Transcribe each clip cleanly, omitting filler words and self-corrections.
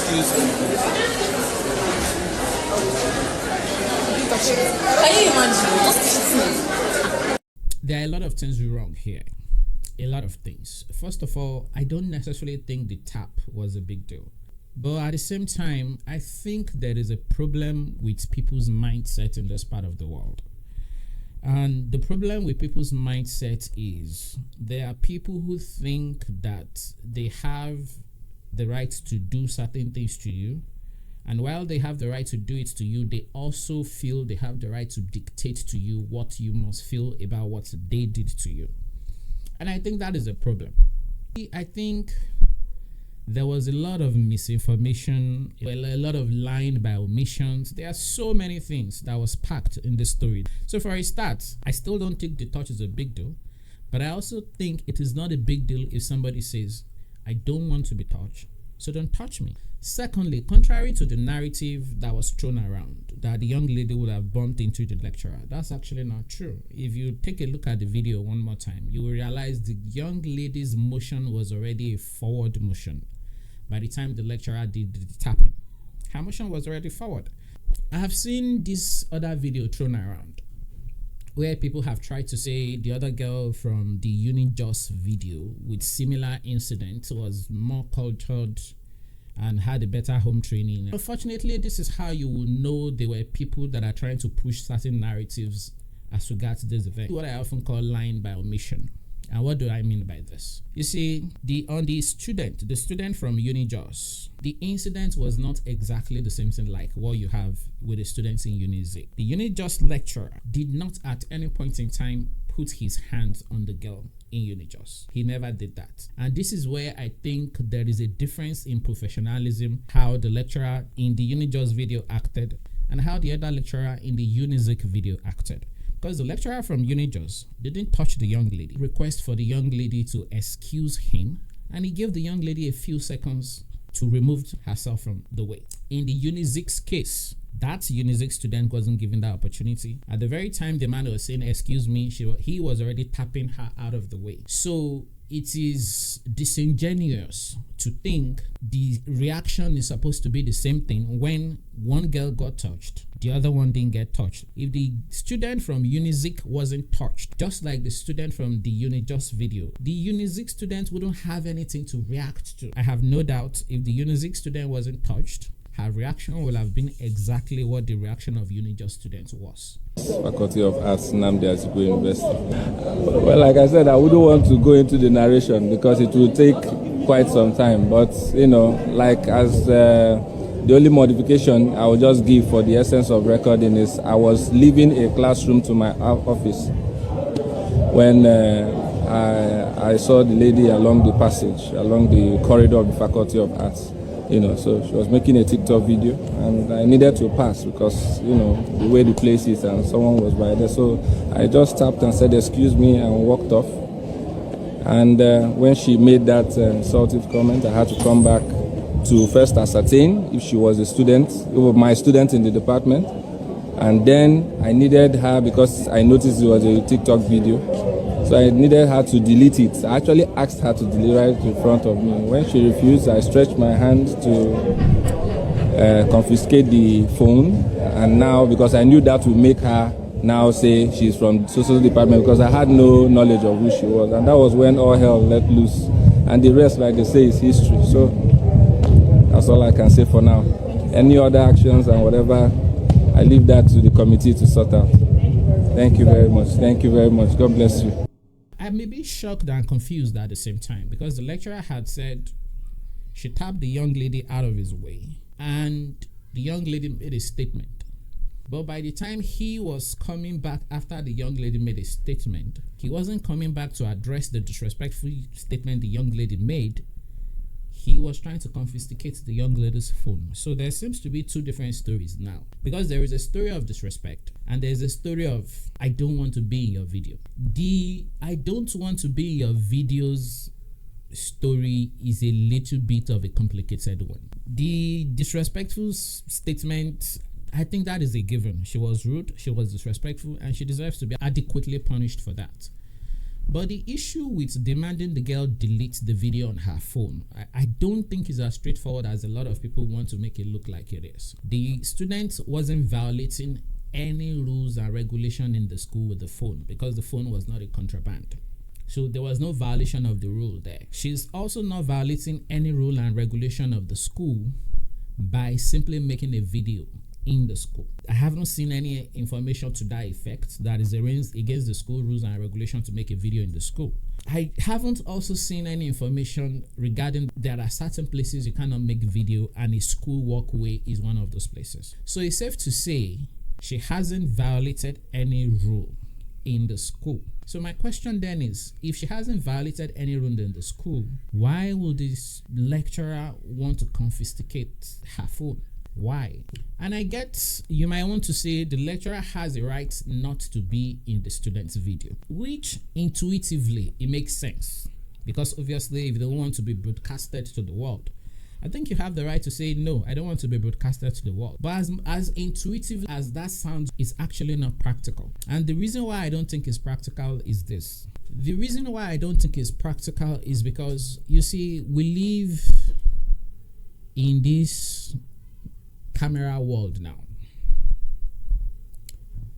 excuse me. Can you imagine? Just cheating. There are a lot of things wrong here. A lot of things. First of all, I don't necessarily think the tap was a big deal. But at the same time, I think there is a problem with people's mindset in this part of the world. And the problem with people's mindset is there are people who think that they have the right to do certain things to you. And while they have the right to do it to you, they also feel they have the right to dictate to you what you must feel about what they did to you. And I think that is a problem. I think there was a lot of misinformation, a lot of lying by omissions. There are so many things that was packed in this story. So for a start, I still don't think the touch is a big deal. But I also think it is not a big deal if somebody says, I don't want to be touched, so don't touch me. Secondly, contrary to the narrative that was thrown around, that the young lady would have bumped into the lecturer, that's actually not true. If you take a look at the video one more time, you will realize the young lady's motion was already a forward motion. By the time the lecturer did the tapping, her motion was already forward. I have seen this other video thrown around where people have tried to say the other girl from the Unizik video with similar incident was more cultured and had a better home training. Unfortunately, this is how you will know there were people that are trying to push certain narratives as regards this event. What I often call lying by omission. And what do I mean by this? You see, the student from Unizik, the incident was not exactly the same thing like what you have with the students in Unizik. The Unizik lecturer did not at any point in time put his hands on the girl in Unizik. He never did that. And this is where I think there is a difference in professionalism, how the lecturer in the Unizik video acted and how the other lecturer in the Unizik video acted. Because the lecturer from Unizik didn't touch the young lady, request for the young lady to excuse him, and he gave the young lady a few seconds to remove herself from the way. In the Unizik's case, that Unizik student wasn't given that opportunity. At the very time the man was saying, excuse me, he was already tapping her out of the way. So it is disingenuous to think the reaction is supposed to be the same thing when one girl got touched, the other one didn't get touched. If the student from Unizik wasn't touched, just like the student from the Unizik video, the Unizik student wouldn't have anything to react to. I have no doubt if the Unizik student wasn't touched, her reaction will have been exactly what the reaction of Unizik students was. Faculty of Arts, Nnamdi Azikiwe University. Well, like I said, I wouldn't want to go into the narration because it will take quite some time. But, you know, like as the only modification I will just give for the essence of recording is I was leaving a classroom to my office when I saw the lady along the passage, along the corridor of the Faculty of Arts. You know, so she was making a TikTok video and I needed to pass because, you know, the way the place is and someone was by there. So I just tapped and said, excuse me, and walked off. And when she made that insultive comment, I had to come back to first ascertain if she was a student, my student in the department. And then I needed her because I noticed it was a TikTok video. So I needed her to delete it. I actually asked her to delete right in front of me. When she refused, I stretched my hand to confiscate the phone. And now, because I knew that would make her now say she's from the social department, because I had no knowledge of who she was. And that was when all hell let loose. And the rest, like they say, is history. So that's all I can say for now. Any other actions and whatever, I leave that to the committee to sort out. Thank you very much. Thank you very much. God bless you. I may be shocked and confused at the same time because the lecturer had said she tapped the young lady out of his way and the young lady made a statement. But by the time he was coming back after the young lady made a statement, he wasn't coming back to address the disrespectful statement the young lady made. He was trying to confiscate the young lady's phone. So there seems to be two different stories now. Because there is a story of disrespect and there's a story of I don't want to be in your video. The I don't want to be in your video's story is a little bit of a complicated one. The disrespectful statement, I think that is a given. She was rude, she was disrespectful, and she deserves to be adequately punished for that. But the issue with demanding the girl delete the video on her phone, I don't think is as straightforward as a lot of people want to make it look like it is. The student wasn't violating any rules and regulation in the school with the phone because the phone was not a contraband. So there was no violation of the rule there. She's also not violating any rule and regulation of the school by simply making a video in the school. I haven't seen any information to that effect that is against the school rules and regulation to make a video in the school. I haven't also seen any information regarding there are certain places you cannot make video, and a school walkway is one of those places. So it's safe to say she hasn't violated any rule in the school. So my question then is, if she hasn't violated any rule in the school, why would this lecturer want to confiscate her phone? Why? And I get you might want to say the lecturer has a right not to be in the student's video, which intuitively it makes sense, because obviously if they want to be broadcasted to the world, I think you have the right to say no, I don't want to be broadcasted to the world. But as intuitive as that sounds, it's actually not practical. And the reason why I don't think it's practical is this. The reason why I don't think it's practical is because, you see, we live in this camera world now,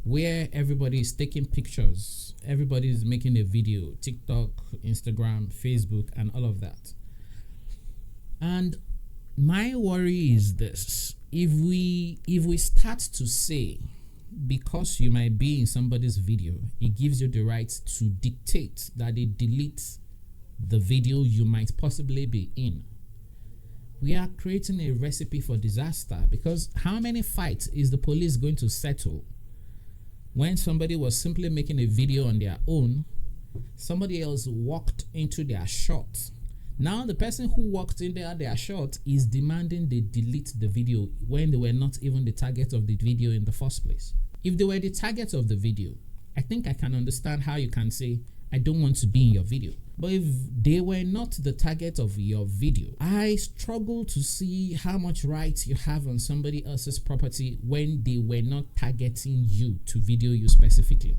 where everybody is taking pictures, everybody is making a video, TikTok, Instagram, Facebook, and all of that. And my worry is this: if we start to say, because you might be in somebody's video, it gives you the right to dictate that they delete the video you might possibly be in, we are creating a recipe for disaster. Because how many fights is the police going to settle when somebody was simply making a video on their own, somebody else walked into their shot? Now the person who walked in their shot is demanding they delete the video when they were not even the target of the video in the first place. If they were the target of the video, I think I can understand how you can say, I don't want to be in your video. But if they were not the target of your video, I struggle to see how much right you have on somebody else's property when they were not targeting you to video you specifically.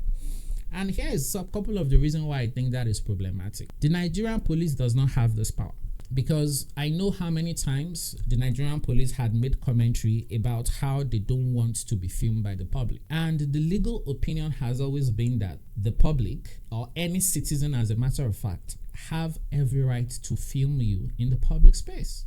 And here is a couple of the reasons why I think that is problematic. The Nigerian police does not have this power, because I know how many times the Nigerian police had made commentary about how they don't want to be filmed by the public. And the legal opinion has always been that the public, or any citizen as a matter of fact, have every right to film you in the public space.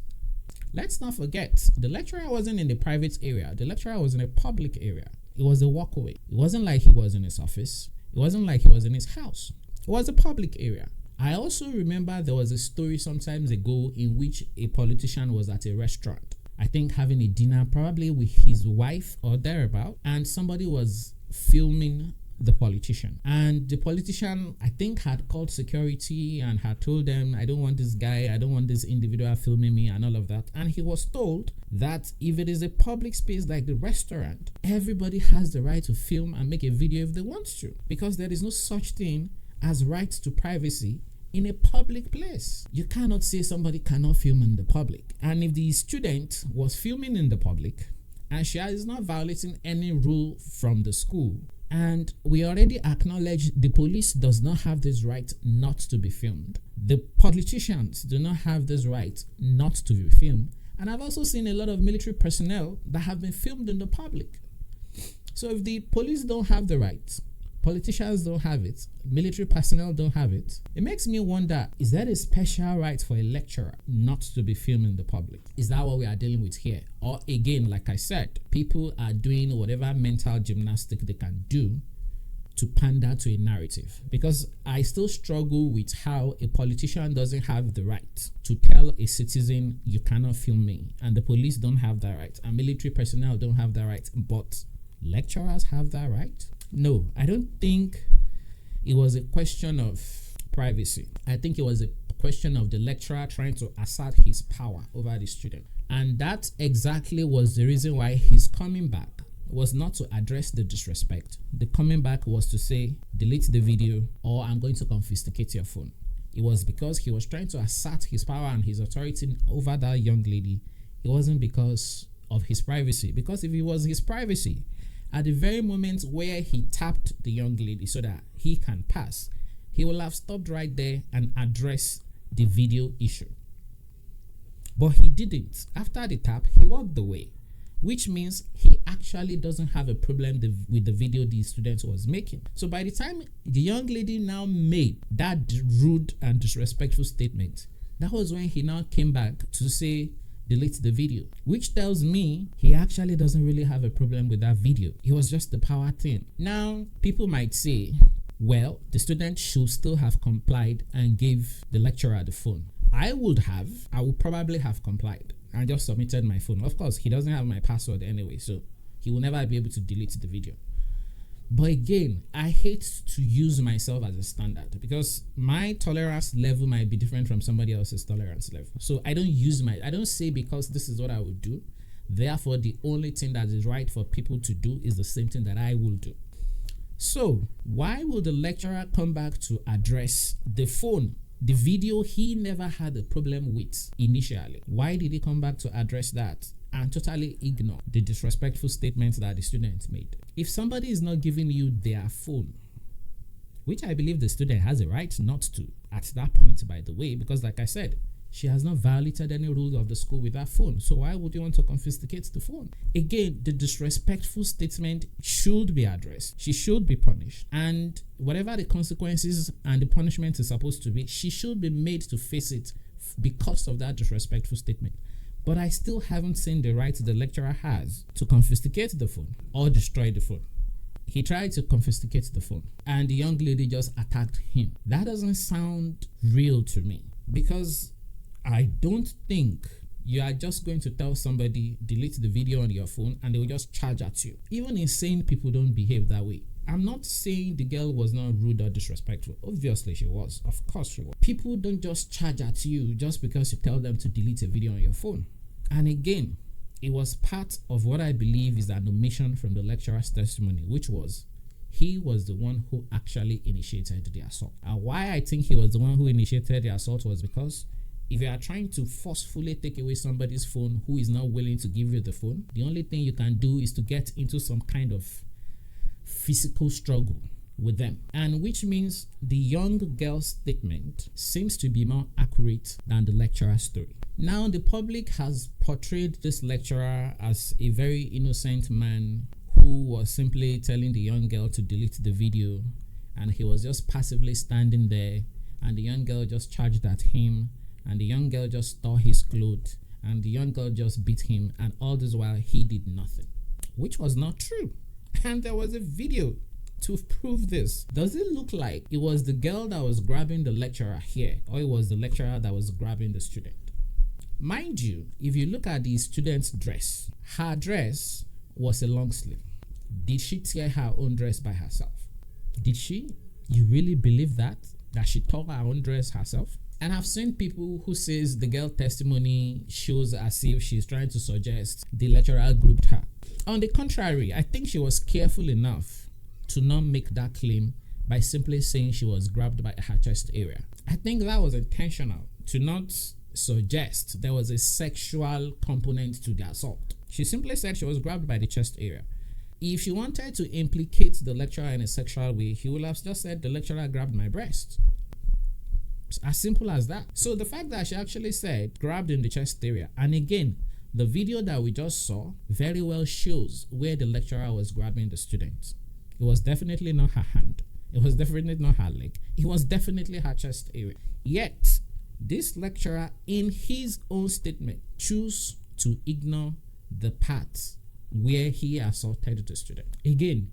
Let's not forget, the lecturer wasn't in the private area. The lecturer was in a public area. It was a walkway. It wasn't like he was in his office. It wasn't like he was in his house. It was a public area. I also remember there was a story sometimes ago in which a politician was at a restaurant, I think having a dinner probably with his wife or thereabout, and somebody was filming the politician. And the politician, I think, had called security and had told them, I don't want this guy, I don't want this individual filming me and all of that. And he was told that if it is a public space like the restaurant, everybody has the right to film and make a video if they want to, because there is no such thing as right to privacy in a public place. You cannot say somebody cannot film in the public. And if the student was filming in the public and she is not violating any rule from the school, and we already acknowledge the police does not have this right not to be filmed, the politicians do not have this right not to be filmed, and I've also seen a lot of military personnel that have been filmed in the public. So if the police don't have the right, politicians don't have it, military personnel don't have it, it makes me wonder, is that a special right for a lecturer not to be filmed in the public? Is that what we are dealing with here? Or again, like I said, people are doing whatever mental gymnastic they can do to pander to a narrative? Because I still struggle with how a politician doesn't have the right to tell a citizen, you cannot film me, and the police don't have that right, and military personnel don't have that right, but lecturers have that right? No, I don't think it was a question of privacy. I think it was a question of the lecturer trying to assert his power over the student. And that exactly was the reason why his coming back was not to address the disrespect. The coming back was to say, delete the video or I'm going to confiscate your phone. It was because he was trying to assert his power and his authority over that young lady. It wasn't because of his privacy. Because if it was his privacy, at the very moment where he tapped the young lady so that he can pass, he will have stopped right there and addressed the video issue. But he didn't. After the tap, he walked away, which means he actually doesn't have a problem with the video the student was making. So by the time the young lady now made that rude and disrespectful statement, that was when he now came back to say, delete the video, which tells me he actually doesn't really have a problem with that video. It was just the power thing. Now, people might say, well, the student should still have complied and gave the lecturer the phone. I would probably have complied and just submitted my phone. Of course, he doesn't have my password anyway, so he will never be able to delete the video. But again, I hate to use myself as a standard because my tolerance level might be different from somebody else's tolerance level. So I don't say because this is what I would do, therefore the only thing that is right for people to do is the same thing that I will do. So why will the lecturer come back to address the phone, the video he never had a problem with initially? Why did he come back to address that and totally ignore the disrespectful statements that the student made? If somebody is not giving you their phone, which I believe the student has a right not to at that point, by the way, because like I said, she has not violated any rules of the school with that phone. So why would you want to confiscate the phone? Again, the disrespectful statement should be addressed. She should be punished. And whatever the consequences and the punishment is supposed to be, she should be made to face it because of that disrespectful statement. But I still haven't seen the right the lecturer has to confiscate the phone or destroy the phone. He tried to confiscate the phone and the young lady just attacked him. That doesn't sound real to me, because I don't think you are just going to tell somebody delete the video on your phone and they will just charge at you. Even insane people don't behave that way. I'm not saying the girl was not rude or disrespectful. Obviously she was. Of course she was. People don't just charge at you just because you tell them to delete a video on your phone. And again, it was part of what I believe is an omission from the lecturer's testimony, which was he was the one who actually initiated the assault. And why I think he was the one who initiated the assault was because if you are trying to forcefully take away somebody's phone who is not willing to give you the phone, the only thing you can do is to get into some kind of physical struggle with them. And which means the young girl's statement seems to be more accurate than the lecturer's story. Now, the public has portrayed this lecturer as a very innocent man who was simply telling the young girl to delete the video, and he was just passively standing there, and the young girl just charged at him, and the young girl just tore his clothes, and the young girl just beat him, and all this while he did nothing, which was not true. And there was a video to prove this. Does it look like it was the girl that was grabbing the lecturer here, or it was the lecturer that was grabbing the student? Mind you, if you look at the student's dress, her dress was a long sleeve. Did she tear her own dress by herself? Did she? You really believe that she tore her own dress herself? And I've seen people who says the girl testimony shows as if she's trying to suggest the lecturer grouped her. On the contrary, I think she was careful enough to not make that claim by simply saying she was grabbed by her chest area. I think that was intentional, to not suggest there was a sexual component to the assault. She simply said she was grabbed by the chest area. If she wanted to implicate the lecturer in a sexual way, he would have just said the lecturer grabbed my breast. It's as simple as that. So the fact that she actually said grabbed in the chest area, and again, the video that we just saw very well shows where the lecturer was grabbing the student. It was definitely not her hand. It was definitely not her leg. It was definitely her chest area. Yet, this lecturer, in his own statement, chose to ignore the part where he assaulted the student. Again,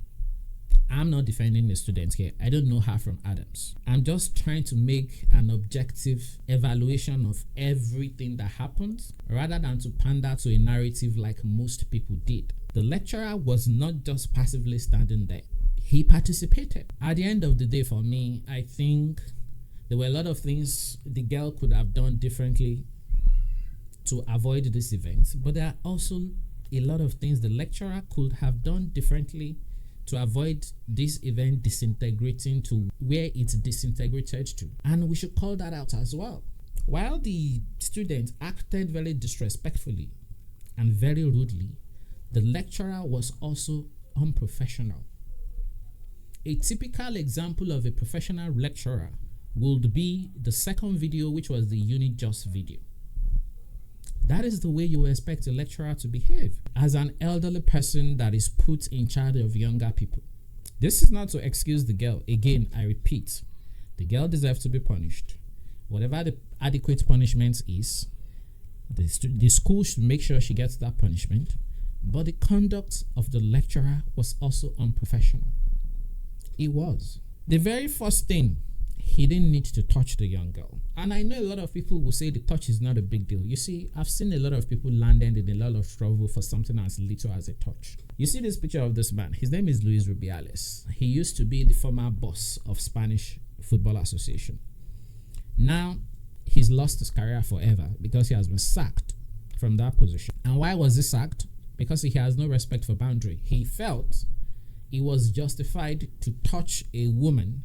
I'm not defending the student here. I don't know her from Adams. I'm just trying to make an objective evaluation of everything that happened rather than to pander to a narrative like most people did. The lecturer was not just passively standing there. He participated. At the end of the day, for me, I think there were a lot of things the girl could have done differently to avoid this event, but there are also a lot of things the lecturer could have done differently to avoid this event disintegrating to where it's disintegrated to. And we should call that out as well. While the student acted very disrespectfully and very rudely, the lecturer was also unprofessional. A typical example of a professional lecturer would be the second video, which was the Unizik video. That is the way you expect a lecturer to behave as an elderly person that is put in charge of younger people. This is not to excuse the girl. Again, I repeat, the girl deserves to be punished. Whatever the adequate punishment is, the school should make sure she gets that punishment. But the conduct of the lecturer was also unprofessional. It was. The very first thing, he didn't need to touch the young girl. And I know a lot of people will say the touch is not a big deal. You see, I've seen a lot of people landed in a lot of trouble for something as little as a touch. You see this picture of this man. His name is Luis Rubiales. He used to be the former boss of Spanish Football Association. Now, he's lost his career forever because he has been sacked from that position. And why was he sacked? Because he has no respect for boundary. He felt he was justified to touch a woman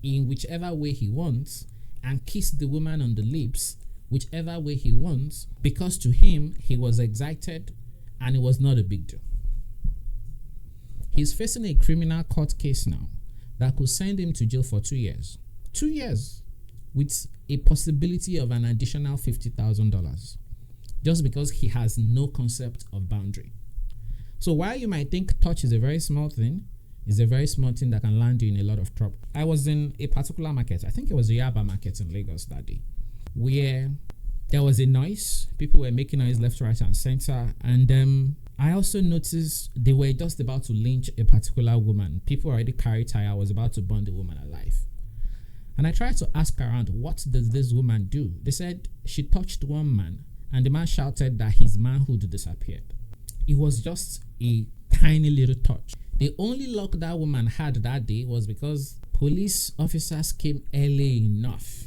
in whichever way he wants and kiss the woman on the lips whichever way he wants, because to him he was excited and it was not a big deal. He's facing a criminal court case now that could send him to jail for 2 years. 2 years with a possibility of an additional $50,000 just because he has no concept of boundary. So while you might think touch is a very small thing, it's a very small thing that can land you in a lot of trouble. I was in a particular market, I think it was the Yaba market in Lagos that day, where there was a noise. People were making noise left, right, and center. And I also noticed they were just about to lynch a particular woman. People already carried tire, was about to burn the woman alive. And I tried to ask around, what does this woman do? They said she touched one man, and the man shouted that his manhood disappeared. It was just a tiny little touch. The only luck that woman had that day was because police officers came early enough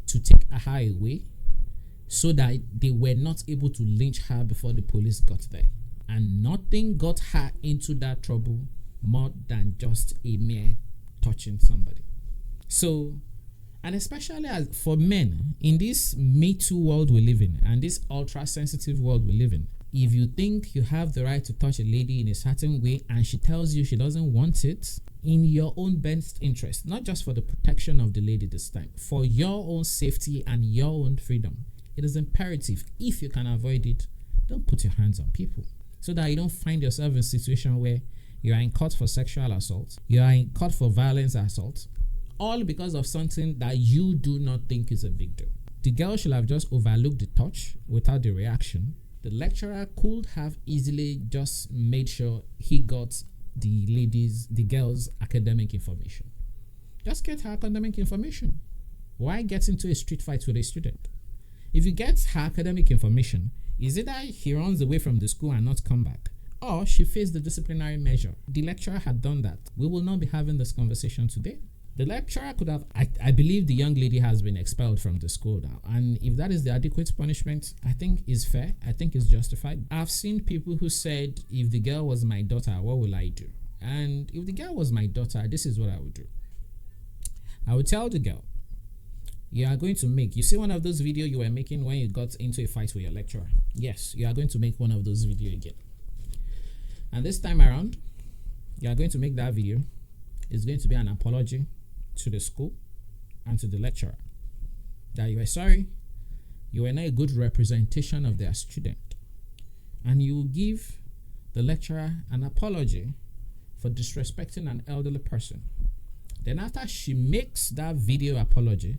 to take her away so that they were not able to lynch her before the police got there. And nothing got her into that trouble more than just a mere touching somebody. So, and especially as for men, in this Me Too world we live in and this ultra-sensitive world we live in, if you think you have the right to touch a lady in a certain way and she tells you she doesn't want it, in your own best interest, not just for the protection of the lady this time, for your own safety and your own freedom, it is imperative, if you can avoid it, don't put your hands on people so that you don't find yourself in a situation where you are in court for sexual assault, you are in court for violence assault, all because of something that you do not think is a big deal. The girl should have just overlooked the touch without the reaction. The lecturer could have easily just made sure he got the girl's academic information. Just get her academic information. Why get into a street fight with a student? If you get her academic information, is it that he runs away from the school and not come back? Or she faced the disciplinary measure? The lecturer had done that. We will not be having this conversation today. The lecturer could have, I believe the young lady has been expelled from the school now. And if that is the adequate punishment, I think is fair. I think it's justified. I've seen people who said, if the girl was my daughter, what will I do? And if the girl was my daughter, this is what I would do. I would tell the girl, you are going to make, you see one of those videos you were making when you got into a fight with your lecturer? Yes, you are going to make one of those videos again. And this time around, you are going to make that video. It's going to be an apology to the school and to the lecturer that you were sorry, you were not a good representation of their student, and you will give the lecturer an apology for disrespecting an elderly person. Then after she makes that video apology,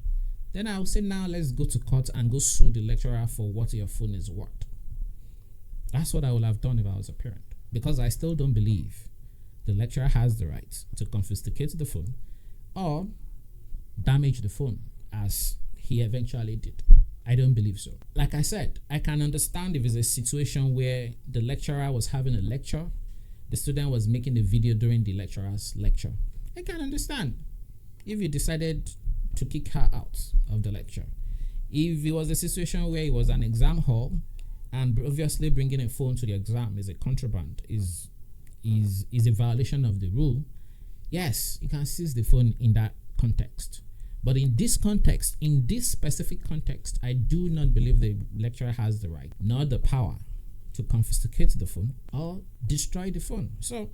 then I will say, now let's go to court and go sue the lecturer for what your phone is worth. That's what I would have done if I was a parent, because I still don't believe the lecturer has the right to confiscate the phone or damage the phone as he eventually did. I don't believe so. Like I said, I can understand if it's a situation where the lecturer was having a lecture, the student was making a video during the lecturer's lecture. I can understand if you decided to kick her out of the lecture. If it was a situation where it was an exam hall and obviously bringing a phone to the exam is a contraband, is a violation of the rule, yes, you can seize the phone in that context. But in this context, in this specific context, I do not believe the lecturer has the right, nor the power, to confiscate the phone or destroy the phone. So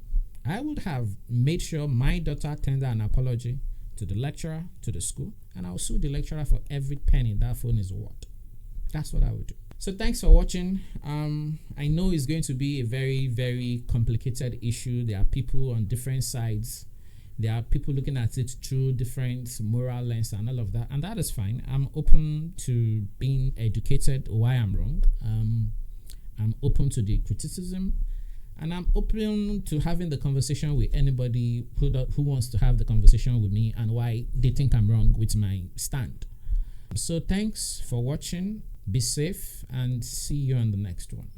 I would have made sure my daughter tender an apology to the lecturer, to the school, and I'll sue the lecturer for every penny that phone is worth. That's what I would do. So thanks for watching. I know it's going to be a very, very complicated issue. There are people on different sides. There are people looking at it through different moral lens and all of that, and that is fine. I'm open to being educated why I'm wrong. I'm open to the criticism, and I'm open to having the conversation with anybody who wants to have the conversation with me and why they think I'm wrong with my stand. So thanks for watching. Be safe and see you on the next one.